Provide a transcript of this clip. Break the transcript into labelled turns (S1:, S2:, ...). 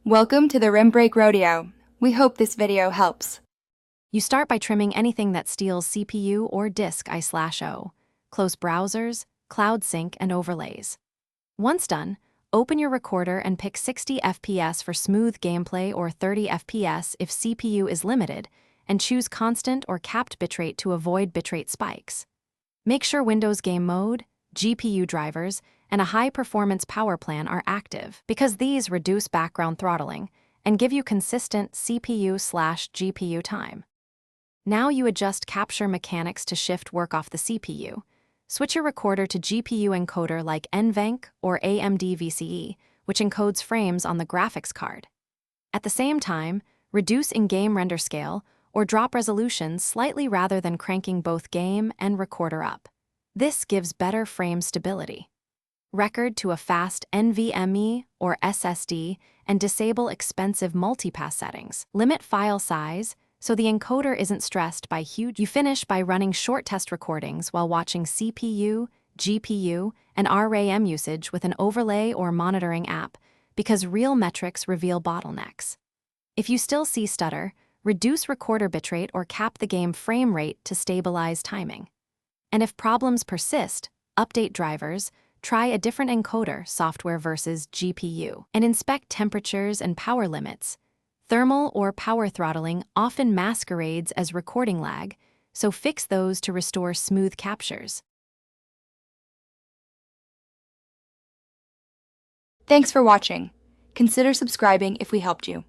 S1: Welcome to the Rim Break Rodeo. We hope this video helps.
S2: You start by trimming anything that steals CPU or disk I/O, close browsers, cloud sync, and overlays. Once done, open your recorder and pick 60 FPS for smooth gameplay or 30 FPS if CPU is limited, and choose constant or capped bitrate to avoid bitrate spikes. Make sure Windows Game Mode, GPU drivers, and a high-performance power plan are active because these reduce background throttling and give you consistent CPU/GPU time. Now you adjust capture mechanics to shift work off the CPU. Switch your recorder to GPU encoder like NVENC or AMD VCE, which encodes frames on the graphics card. At the same time, reduce in-game render scale or drop resolution slightly rather than cranking both game and recorder up. This gives better frame stability. Record to a fast NVMe or SSD and disable expensive multipass settings. Limit file size so the encoder isn't stressed by huge. You finish by running short test recordings while watching CPU, GPU, and RAM usage with an overlay or monitoring app because real metrics reveal bottlenecks. If you still see stutter, reduce recorder bitrate or cap the game frame rate to stabilize timing. And if problems persist, update drivers, try a different encoder software versus GPU, and inspect temperatures and power limits. Thermal or power throttling often masquerades as recording lag, so fix those to restore smooth captures.
S1: Thanks for watching. Consider subscribing if we helped you.